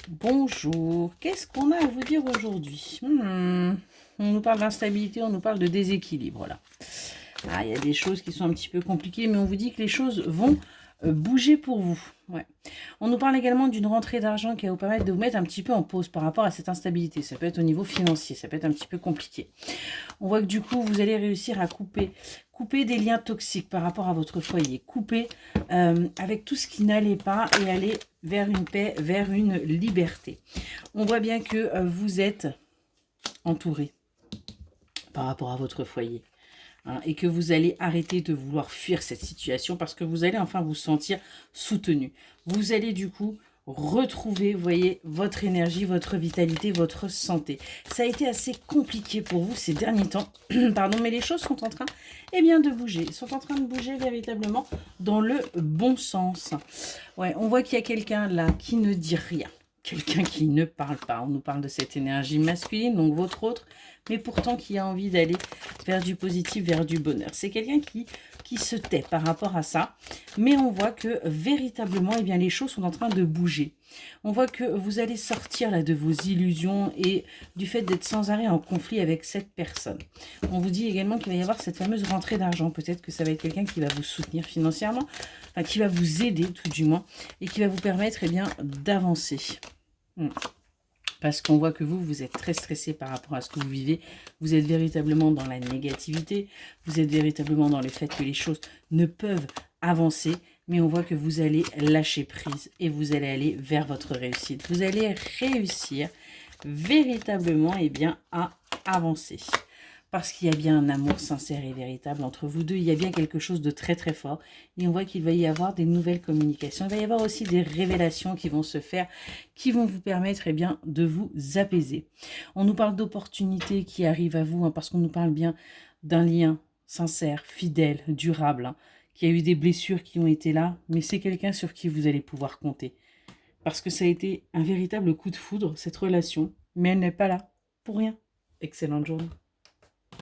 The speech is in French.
Bonjour, qu'est-ce qu'on a à vous dire aujourd'hui? On nous parle d'instabilité, on nous parle de déséquilibre là. Ah, il y a des choses qui sont un petit peu compliquées, mais on vous dit que les choses vont bouger pour vous. Ouais. On nous parle également d'une rentrée d'argent qui va vous permettre de vous mettre un petit peu en pause par rapport à cette instabilité. Ça peut être au niveau financier, ça peut être un petit peu compliqué. On voit que du coup, vous allez réussir à couper des liens toxiques par rapport à votre foyer, couper avec tout ce qui n'allait pas et aller vers une paix, vers une liberté. On voit bien que vous êtes entouré par rapport à votre foyer. Hein, et que vous allez arrêter de vouloir fuir cette situation parce que vous allez enfin vous sentir soutenu. Vous allez du coup retrouver, vous voyez, votre énergie, votre vitalité, votre santé. Ça a été assez compliqué pour vous ces derniers temps, pardon, mais les choses sont en train, eh bien, de bouger. Ils sont en train de bouger véritablement dans le bon sens. Ouais, on voit qu'il y a quelqu'un là qui ne dit rien. Quelqu'un qui ne parle pas. On nous parle de cette énergie masculine, donc votre autre, mais pourtant qui a envie d'aller vers du positif, vers du bonheur. C'est quelqu'un qui se tait par rapport à ça, mais on voit que véritablement, eh bien, les choses sont en train de bouger. On voit que vous allez sortir là de vos illusions et du fait d'être sans arrêt en conflit avec cette personne. On vous dit également qu'il va y avoir cette fameuse rentrée d'argent. Peut-être que ça va être quelqu'un qui va vous soutenir financièrement, enfin, qui va vous aider tout du moins, et qui va vous permettre eh bien d'avancer. Parce qu'on voit que vous êtes très stressé par rapport à ce que vous vivez. Vous êtes véritablement dans la négativité. Vous êtes véritablement dans le fait que les choses ne peuvent avancer. Mais on voit que vous allez lâcher prise et vous allez aller vers votre réussite. Vous allez réussir véritablement eh bien, à avancer. Parce qu'il y a bien un amour sincère et véritable entre vous deux. Il y a bien quelque chose de très très fort. Et on voit qu'il va y avoir des nouvelles communications. Il va y avoir aussi des révélations qui vont se faire, qui vont vous permettre eh bien, de vous apaiser. On nous parle d'opportunités qui arrivent à vous, hein, parce qu'on nous parle bien d'un lien sincère, fidèle, durable, hein, qui a eu des blessures qui ont été là, mais c'est quelqu'un sur qui vous allez pouvoir compter. Parce que ça a été un véritable coup de foudre, cette relation, mais elle n'est pas là pour rien. Excellente journée.